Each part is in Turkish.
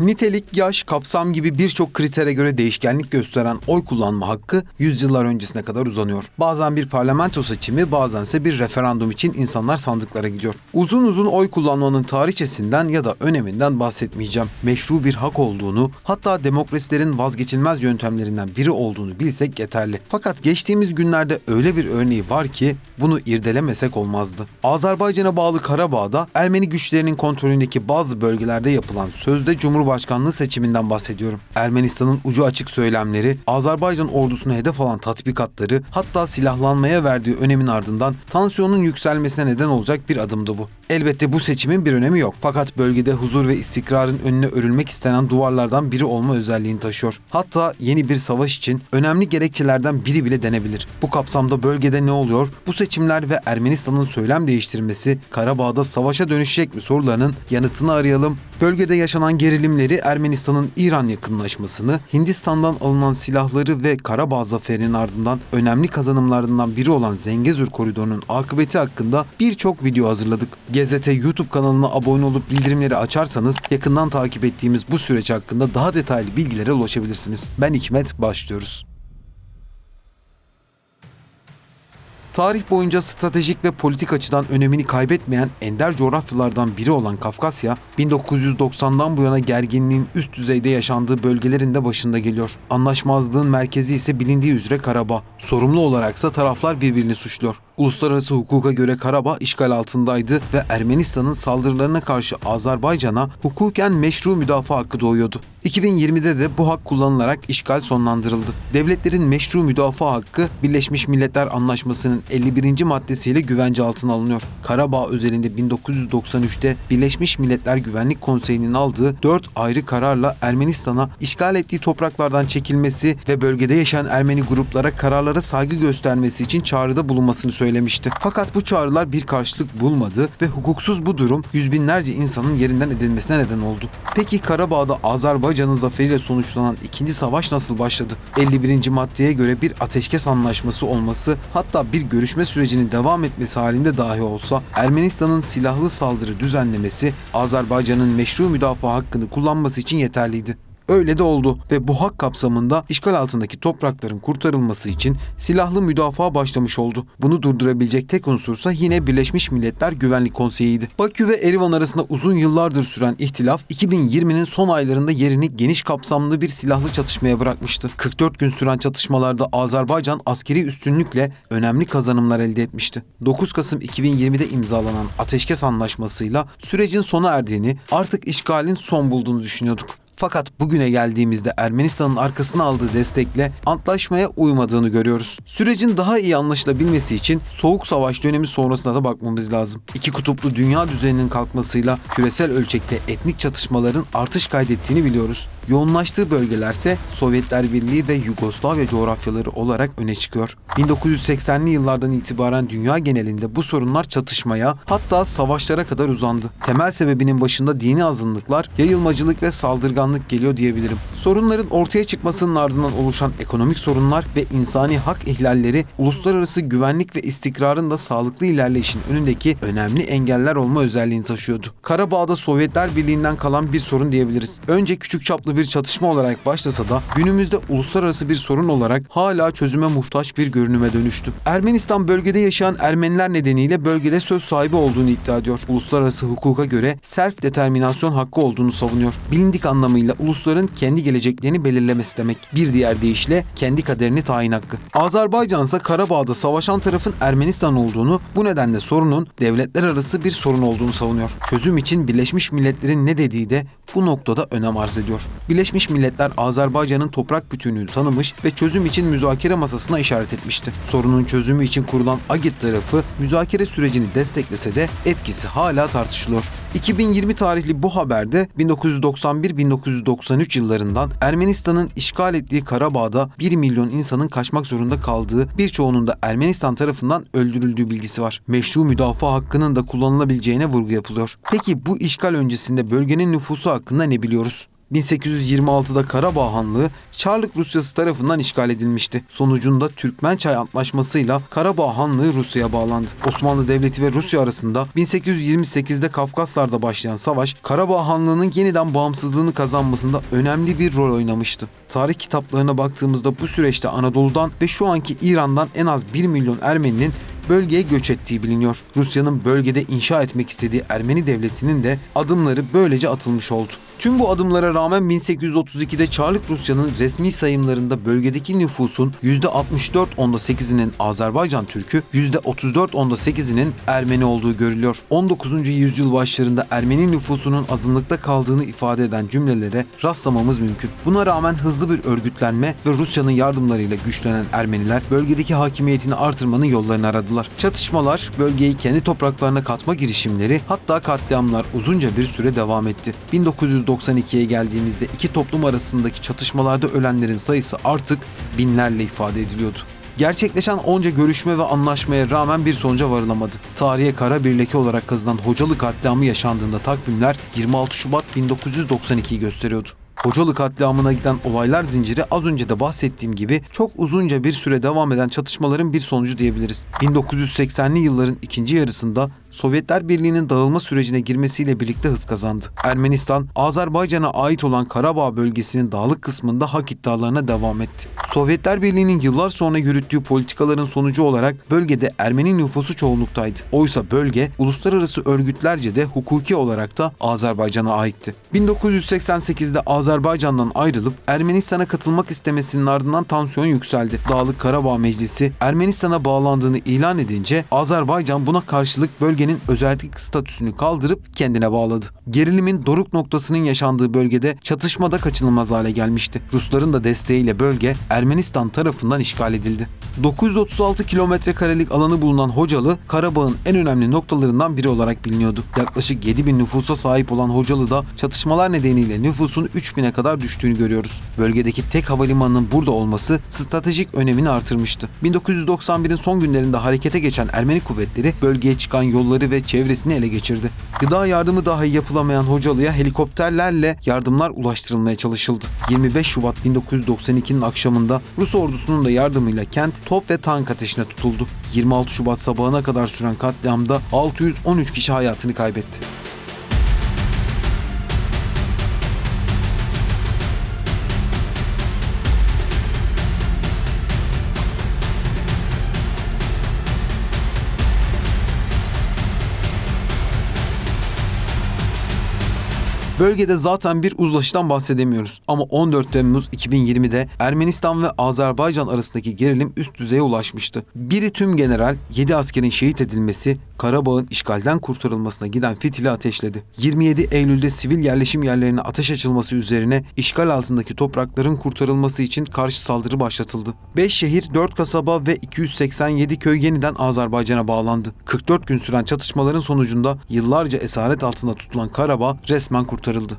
Nitelik, yaş, kapsam gibi birçok kritere göre değişkenlik gösteren oy kullanma hakkı yüzyıllar öncesine kadar uzanıyor. Bazen bir parlamento seçimi, bazense bir referandum için insanlar sandıklara gidiyor. Uzun uzun oy kullanmanın tarihçesinden ya da öneminden bahsetmeyeceğim. Meşru bir hak olduğunu, hatta demokrasilerin vazgeçilmez yöntemlerinden biri olduğunu bilsek yeterli. Fakat geçtiğimiz günlerde öyle bir örneği var ki bunu irdelemesek olmazdı. Azerbaycan'a bağlı Karabağ'da Ermeni güçlerinin kontrolündeki bazı bölgelerde yapılan sözde Cumhurbaşkanlığı seçiminden bahsediyorum. Ermenistan'ın ucu açık söylemleri, Azerbaycan ordusuna hedef alan tatbikatları, hatta silahlanmaya verdiği önemin ardından tansiyonun yükselmesine neden olacak bir adımdı bu. Elbette bu seçimin bir önemi yok. Fakat bölgede huzur ve istikrarın önüne örülmek istenen duvarlardan biri olma özelliğini taşıyor. Hatta yeni bir savaş için önemli gerekçelerden biri bile denebilir. Bu kapsamda bölgede ne oluyor? Bu seçimler ve Ermenistan'ın söylem değiştirmesi Karabağ'da savaşa dönüşecek mi sorularının yanıtını arayalım. Bölgede yaşanan gerilimleri, Ermenistan'ın İran yakınlaşmasını, Hindistan'dan alınan silahları ve Karabağ zaferinin ardından önemli kazanımlarından biri olan Zengezur koridorunun akıbeti hakkında birçok video hazırladık. GZT YouTube kanalına abone olup bildirimleri açarsanız yakından takip ettiğimiz bu süreç hakkında daha detaylı bilgilere ulaşabilirsiniz. Ben Hikmet, başlıyoruz. Tarih boyunca stratejik ve politik açıdan önemini kaybetmeyen ender coğrafyalardan biri olan Kafkasya, 1990'dan bu yana gerginliğin üst düzeyde yaşandığı bölgelerin de başında geliyor. Anlaşmazlığın merkezi ise bilindiği üzere Karabağ. Sorumlu olaraksa taraflar birbirini suçluyor. Uluslararası hukuka göre Karabağ işgal altındaydı ve Ermenistan'ın saldırılarına karşı Azerbaycan'a hukuken meşru müdafaa hakkı doğuyordu. 2020'de de bu hak kullanılarak işgal sonlandırıldı. Devletlerin meşru müdafaa hakkı Birleşmiş Milletler Anlaşması'nın 51. maddesiyle güvence altına alınıyor. Karabağ özelinde 1993'te Birleşmiş Milletler Güvenlik Konseyi'nin aldığı 4 ayrı kararla Ermenistan'a işgal ettiği topraklardan çekilmesi ve bölgede yaşayan Ermeni gruplara kararlara saygı göstermesi için çağrıda bulunmasını söylemişti. Fakat bu çağrılar bir karşılık bulmadı ve hukuksuz bu durum yüz binlerce insanın yerinden edilmesine neden oldu. Peki Karabağ'da Azerbaycan'ın zaferiyle sonuçlanan ikinci savaş nasıl başladı? 51. maddeye göre bir ateşkes anlaşması olması, hatta bir görüşme sürecinin devam etmesi halinde dahi olsa Ermenistan'ın silahlı saldırı düzenlemesi Azerbaycan'ın meşru müdafaa hakkını kullanması için yeterliydi. Öyle de oldu ve bu hak kapsamında işgal altındaki toprakların kurtarılması için silahlı müdafaa başlamış oldu. Bunu durdurabilecek tek unsursa yine Birleşmiş Milletler Güvenlik Konseyi'ydi. Bakü ve Erivan arasında uzun yıllardır süren ihtilaf 2020'nin son aylarında yerini geniş kapsamlı bir silahlı çatışmaya bırakmıştı. 44 gün süren çatışmalarda Azerbaycan askeri üstünlükle önemli kazanımlar elde etmişti. 9 Kasım 2020'de imzalanan ateşkes anlaşmasıyla sürecin sona erdiğini, artık işgalin son bulduğunu düşünüyorduk. Fakat bugüne geldiğimizde Ermenistan'ın arkasına aldığı destekle antlaşmaya uymadığını görüyoruz. Sürecin daha iyi anlaşılabilmesi için Soğuk Savaş dönemi sonrasına da bakmamız lazım. İki kutuplu dünya düzeninin kalkmasıyla küresel ölçekte etnik çatışmaların artış kaydettiğini biliyoruz. Yoğunlaştığı bölgelerse Sovyetler Birliği ve Yugoslavya coğrafyaları olarak öne çıkıyor. 1980'li yıllardan itibaren dünya genelinde bu sorunlar çatışmaya, hatta savaşlara kadar uzandı. Temel sebebinin başında dini azınlıklar, yayılmacılık ve saldırganlık geliyor diyebilirim. Sorunların ortaya çıkmasının ardından oluşan ekonomik sorunlar ve insani hak ihlalleri uluslararası güvenlik ve istikrarın da sağlıklı ilerleyişin önündeki önemli engeller olma özelliğini taşıyordu. Karabağ'da Sovyetler Birliği'nden kalan bir sorun diyebiliriz. Önce küçük çaplı bir çatışma olarak başlasa da günümüzde uluslararası bir sorun olarak hala çözüme muhtaç bir görünüme dönüştü. Ermenistan bölgede yaşayan Ermeniler nedeniyle bölgede söz sahibi olduğunu iddia ediyor. Uluslararası hukuka göre self-determinasyon hakkı olduğunu savunuyor. Bilindik anlamıyla ulusların kendi geleceklerini belirlemesi demek. Bir diğer deyişle kendi kaderini tayin hakkı. Azerbaycan ise Karabağ'da savaşan tarafın Ermenistan olduğunu, bu nedenle sorunun devletler arası bir sorun olduğunu savunuyor. Çözüm için Birleşmiş Milletler'in ne dediği de bu noktada önem arz ediyor. Birleşmiş Milletler Azerbaycan'ın toprak bütünlüğünü tanımış ve çözüm için müzakere masasına işaret etmişti. Sorunun çözümü için kurulan AGİT tarafı müzakere sürecini desteklese de etkisi hala tartışılıyor. 2020 tarihli bu haberde 1991-1993 yıllarından Ermenistan'ın işgal ettiği Karabağ'da 1 milyon insanın kaçmak zorunda kaldığı, birçoğunun da Ermenistan tarafından öldürüldüğü bilgisi var. Meşru müdafaa hakkının da kullanılabileceğine vurgu yapılıyor. Peki bu işgal öncesinde bölgenin nüfusu hakkında ne biliyoruz? 1826'da Karabağ Hanlığı Çarlık Rusyası tarafından işgal edilmişti. Sonucunda Türkmençay Antlaşması'yla Karabağ Hanlığı Rusya'ya bağlandı. Osmanlı Devleti ve Rusya arasında 1828'de Kafkaslar'da başlayan savaş, Karabağ Hanlığı'nın yeniden bağımsızlığını kazanmasında önemli bir rol oynamıştı. Tarih kitaplarına baktığımızda bu süreçte Anadolu'dan ve şu anki İran'dan en az 1 milyon Ermeninin bölgeye göç ettiği biliniyor. Rusya'nın bölgede inşa etmek istediği Ermeni devletinin de adımları böylece atılmış oldu. Tüm bu adımlara rağmen 1832'de Çarlık Rusya'nın resmi sayımlarında bölgedeki nüfusun %64.8'inin Azerbaycan Türk'ü, %34.8'inin Ermeni olduğu görülüyor. 19. yüzyıl başlarında Ermeni nüfusunun azınlıkta kaldığını ifade eden cümlelere rastlamamız mümkün. Buna rağmen hızlı bir örgütlenme ve Rusya'nın yardımlarıyla güçlenen Ermeniler bölgedeki hakimiyetini artırmanın yollarını aradılar. Çatışmalar, bölgeyi kendi topraklarına katma girişimleri, hatta katliamlar uzunca bir süre devam etti. 1992'ye geldiğimizde iki toplum arasındaki çatışmalarda ölenlerin sayısı artık binlerle ifade ediliyordu. Gerçekleşen onca görüşme ve anlaşmaya rağmen bir sonuca varılamadı. Tarihe kara bir leke olarak kazınan Hocalı katliamı yaşandığında takvimler 26 Şubat 1992'yi gösteriyordu. Hocalı katliamına giden olaylar zinciri az önce de bahsettiğim gibi çok uzunca bir süre devam eden çatışmaların bir sonucu diyebiliriz. 1980'li yılların ikinci yarısında Sovyetler Birliği'nin dağılma sürecine girmesiyle birlikte hız kazandı. Ermenistan, Azerbaycan'a ait olan Karabağ bölgesinin dağlık kısmında hak iddialarına devam etti. Sovyetler Birliği'nin yıllar sonra yürüttüğü politikaların sonucu olarak bölgede Ermeni nüfusu çoğunluktaydı. Oysa bölge uluslararası örgütlerce de hukuki olarak da Azerbaycan'a aitti. 1988'de Azerbaycan'dan ayrılıp Ermenistan'a katılmak istemesinin ardından tansiyon yükseldi. Dağlık Karabağ Meclisi Ermenistan'a bağlandığını ilan edince Azerbaycan buna karşılık bölgenin özellik statüsünü kaldırıp kendine bağladı. Gerilimin doruk noktasının yaşandığı bölgede çatışma da kaçınılmaz hale gelmişti. Rusların da desteğiyle bölge Ermenistan tarafından işgal edildi. 936 kilometrekarelik alanı bulunan Hocalı, Karabağ'ın en önemli noktalarından biri olarak biliniyordu. Yaklaşık 7.000 nüfusa sahip olan Hocalı'da çatışmalar nedeniyle nüfusun 3.000'e kadar düştüğünü görüyoruz. Bölgedeki tek havalimanının burada olması stratejik önemini artırmıştı. 1991'in son günlerinde harekete geçen Ermeni kuvvetleri bölgeye çıkan yolları ve çevresini ele geçirdi. Gıda yardımı dahi yapılamayan Hocalı'ya helikopterlerle yardımlar ulaştırılmaya çalışıldı. 25 Şubat 1992'nin akşamında Rus ordusunun da yardımıyla kent top ve tank ateşine tutuldu. 26 Şubat sabahına kadar süren katliamda 613 kişi hayatını kaybetti. Bölgede zaten bir uzlaşıdan bahsedemiyoruz. Ama 14 Temmuz 2020'de Ermenistan ve Azerbaycan arasındaki gerilim üst düzeye ulaşmıştı. Biri tüm general, 7 askerin şehit edilmesi, Karabağ'ın işgalden kurtarılmasına giden fitili ateşledi. 27 Eylül'de sivil yerleşim yerlerine ateş açılması üzerine işgal altındaki toprakların kurtarılması için karşı saldırı başlatıldı. 5 şehir, 4 kasaba ve 287 köy yeniden Azerbaycan'a bağlandı. 44 gün süren çatışmaların sonucunda yıllarca esaret altında tutulan Karabağ resmen kurtarıldı.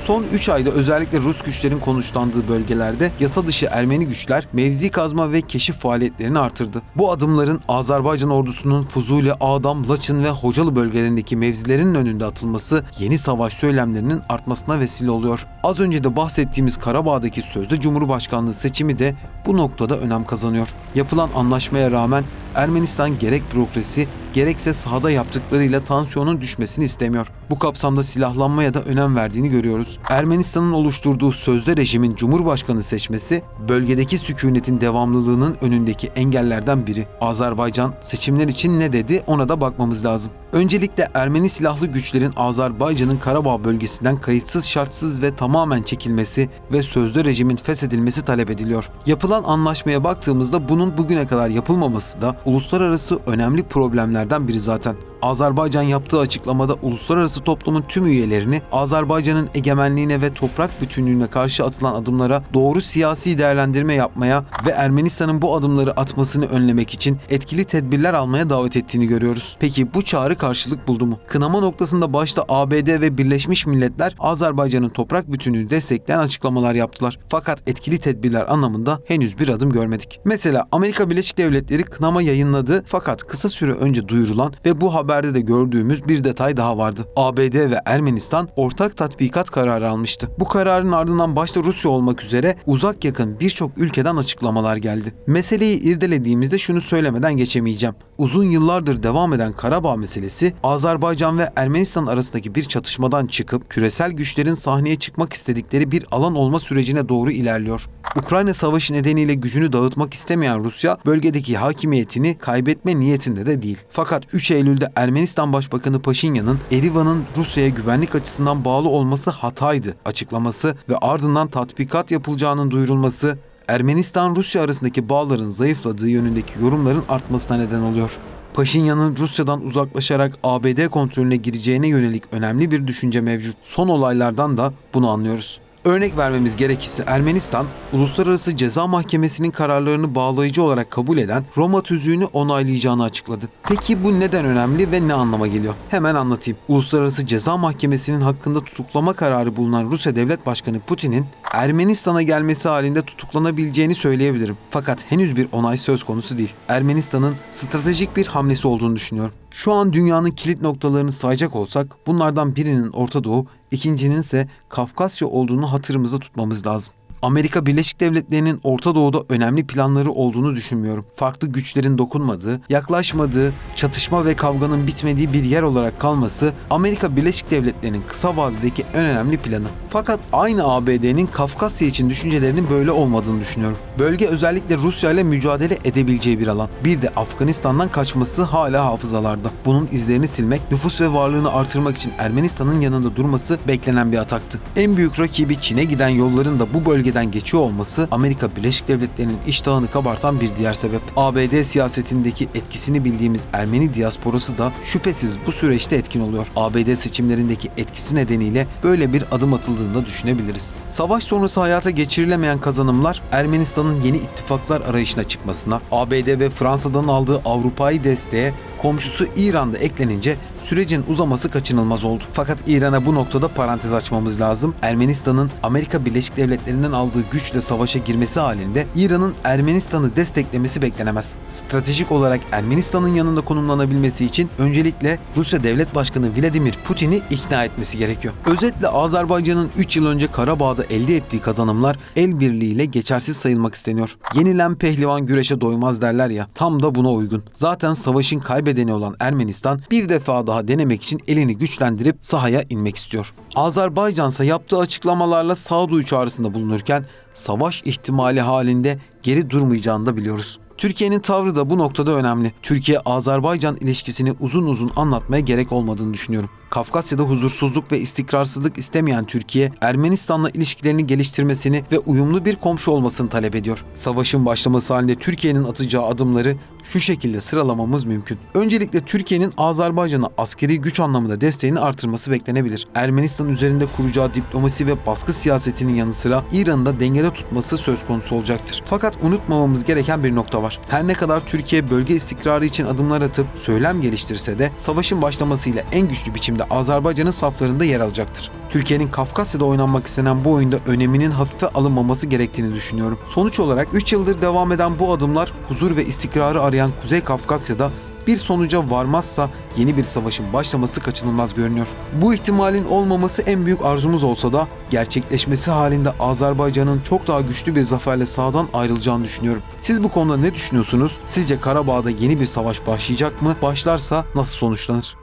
Son 3 ayda özellikle Rus güçlerin konuşlandığı bölgelerde yasa dışı Ermeni güçler mevzi kazma ve keşif faaliyetlerini artırdı. Bu adımların Azerbaycan ordusunun Fuzuli, Ağdam, Laçın ve Hocalı bölgelerindeki mevzilerinin önünde atılması yeni savaş söylemlerinin artmasına vesile oluyor. Az önce de bahsettiğimiz Karabağ'daki sözde Cumhurbaşkanlığı seçimi de bu noktada önem kazanıyor. Yapılan anlaşmaya rağmen Ermenistan gerek bürokrasi gerekse sahada yaptıklarıyla tansiyonun düşmesini istemiyor. Bu kapsamda silahlanmaya da önem verdiğini görüyoruz. Ermenistan'ın oluşturduğu sözde rejimin Cumhurbaşkanı seçmesi bölgedeki sükunetin devamlılığının önündeki engellerden biri. Azerbaycan seçimler için ne dedi ona da bakmamız lazım. Öncelikle Ermeni silahlı güçlerin Azerbaycan'ın Karabağ bölgesinden kayıtsız şartsız ve tamamen çekilmesi ve sözde rejimin feshedilmesi talep ediliyor. Yapılan anlaşmaya baktığımızda bunun bugüne kadar yapılmaması da uluslararası önemli problemlerden biri zaten. Azerbaycan yaptığı açıklamada uluslararası toplumun tüm üyelerini Azerbaycan'ın egemenliğine ve toprak bütünlüğüne karşı atılan adımlara doğru siyasi değerlendirme yapmaya ve Ermenistan'ın bu adımları atmasını önlemek için etkili tedbirler almaya davet ettiğini görüyoruz. Peki bu çağrı karşılık buldu mu? Kınama noktasında başta ABD ve Birleşmiş Milletler Azerbaycan'ın toprak bütünlüğünü destekleyen açıklamalar yaptılar. Fakat etkili tedbirler anlamında henüz bir adım görmedik. Mesela Amerika Birleşik Devletleri kınama yayınladı fakat kısa süre önce duyurulan ve bu haberde de gördüğümüz bir detay daha vardı. ABD ve Ermenistan ortak tatbikat kararı almıştı. Bu kararın ardından başta Rusya olmak üzere uzak yakın birçok ülkeden açıklamalar geldi. Meseleyi irdelediğimizde şunu söylemeden geçemeyeceğim. Uzun yıllardır devam eden Karabağ meselesi Azerbaycan ve Ermenistan arasındaki bir çatışmadan çıkıp küresel güçlerin sahneye çıkmak istedikleri bir alan olma sürecine doğru ilerliyor. Ukrayna savaşı nedeniyle gücünü dağıtmak istemeyen Rusya bölgedeki hakimiyetini kaybetme niyetinde de değil. Fakat 3 Eylül'de Ermenistan Başbakanı Paşinyan'ın Erivan'ın Rusya'ya güvenlik açısından bağlı olması hataydı açıklaması ve ardından tatbikat yapılacağının duyurulması Ermenistan-Rusya arasındaki bağların zayıfladığı yönündeki yorumların artmasına neden oluyor. Paşinyan'ın Rusya'dan uzaklaşarak ABD kontrolüne gireceğine yönelik önemli bir düşünce mevcut. Son olaylardan da bunu anlıyoruz. Örnek vermemiz gerekirse Ermenistan, Uluslararası Ceza Mahkemesi'nin kararlarını bağlayıcı olarak kabul eden Roma tüzüğünü onaylayacağını açıkladı. Peki bu neden önemli ve ne anlama geliyor? Hemen anlatayım. Uluslararası Ceza Mahkemesi'nin hakkında tutuklama kararı bulunan Rusya Devlet Başkanı Putin'in Ermenistan'a gelmesi halinde tutuklanabileceğini söyleyebilirim. Fakat henüz bir onay söz konusu değil. Ermenistan'ın stratejik bir hamlesi olduğunu düşünüyorum. Şu an dünyanın kilit noktalarını sayacak olsak bunlardan birinin Orta Doğu, ikincinin ise Kafkasya olduğunu hatırımızda tutmamız lazım. Amerika Birleşik Devletleri'nin Orta Doğu'da önemli planları olduğunu düşünmüyorum. Farklı güçlerin dokunmadığı, yaklaşmadığı, çatışma ve kavganın bitmediği bir yer olarak kalması Amerika Birleşik Devletleri'nin kısa vadedeki en önemli planı. Fakat aynı ABD'nin Kafkasya için düşüncelerinin böyle olmadığını düşünüyorum. Bölge özellikle Rusya ile mücadele edebileceği bir alan. Bir de Afganistan'dan kaçması hala hafızalarda. Bunun izlerini silmek, nüfus ve varlığını artırmak için Ermenistan'ın yanında durması beklenen bir ataktı. En büyük rakibi Çin'e giden yolların da bu bölgeden geçiyor olması Amerika Birleşik Devletleri'nin iştahını kabartan bir diğer sebep. ABD siyasetindeki etkisini bildiğimiz Ermeni diasporası da şüphesiz bu süreçte etkin oluyor. ABD seçimlerindeki etkisi nedeniyle böyle bir adım atıldığını da düşünebiliriz. Savaş sonrası hayata geçirilemeyen kazanımlar Ermenistan'ın yeni ittifaklar arayışına çıkmasına, ABD ve Fransa'dan aldığı Avrupa'yı desteğe komşusu İran'da eklenince sürecin uzaması kaçınılmaz oldu. Fakat İran'a bu noktada parantez açmamız lazım. Ermenistan'ın Amerika Birleşik Devletleri'nden aldığı güçle savaşa girmesi halinde İran'ın Ermenistan'ı desteklemesi beklenemez. Stratejik olarak Ermenistan'ın yanında konumlanabilmesi için öncelikle Rusya Devlet Başkanı Vladimir Putin'i ikna etmesi gerekiyor. Özetle Azerbaycan'ın 3 yıl önce Karabağ'da elde ettiği kazanımlar el birliğiyle geçersiz sayılmak isteniyor. Yenilen pehlivan güreşe doymaz derler ya, tam da buna uygun. Zaten savaşın kaybedeni olan Ermenistan bir defa daha denemek için elini güçlendirip sahaya inmek istiyor. Azerbaycan ise yaptığı açıklamalarla sağduyu çağrısında bulunurken savaş ihtimali halinde geri durmayacağını da biliyoruz. Türkiye'nin tavrı da bu noktada önemli. Türkiye-Azerbaycan ilişkisini uzun uzun anlatmaya gerek olmadığını düşünüyorum. Kafkasya'da huzursuzluk ve istikrarsızlık istemeyen Türkiye, Ermenistan'la ilişkilerini geliştirmesini ve uyumlu bir komşu olmasını talep ediyor. Savaşın başlaması halinde Türkiye'nin atacağı adımları şu şekilde sıralamamız mümkün. Öncelikle Türkiye'nin Azerbaycan'a askeri güç anlamında desteğini artırması beklenebilir. Ermenistan üzerinde kuracağı diplomasi ve baskı siyasetinin yanı sıra İran'ı da dengede tutması söz konusu olacaktır. Fakat unutmamamız gereken bir nokta var. Her ne kadar Türkiye bölge istikrarı için adımlar atıp söylem geliştirse de savaşın başlamasıyla en güçlü biçimde Azerbaycan'ın saflarında yer alacaktır. Türkiye'nin Kafkasya'da oynanmak istenen bu oyunda öneminin hafife alınmaması gerektiğini düşünüyorum. Sonuç olarak 3 yıldır devam eden bu adımlar huzur ve istikrarı arayan Kuzey Kafkasya'da bir sonuca varmazsa yeni bir savaşın başlaması kaçınılmaz görünüyor. Bu ihtimalin olmaması en büyük arzumuz olsa da gerçekleşmesi halinde Azerbaycan'ın çok daha güçlü bir zaferle sahadan ayrılacağını düşünüyorum. Siz bu konuda ne düşünüyorsunuz? Sizce Karabağ'da yeni bir savaş başlayacak mı? Başlarsa nasıl sonuçlanır?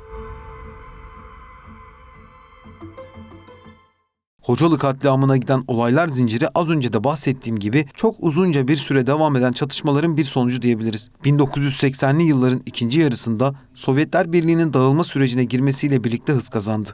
Hocalı katliamına giden olaylar zinciri az önce de bahsettiğim gibi çok uzunca bir süre devam eden çatışmaların bir sonucu diyebiliriz. 1980'li yılların ikinci yarısında Sovyetler Birliği'nin dağılma sürecine girmesiyle birlikte hız kazandı.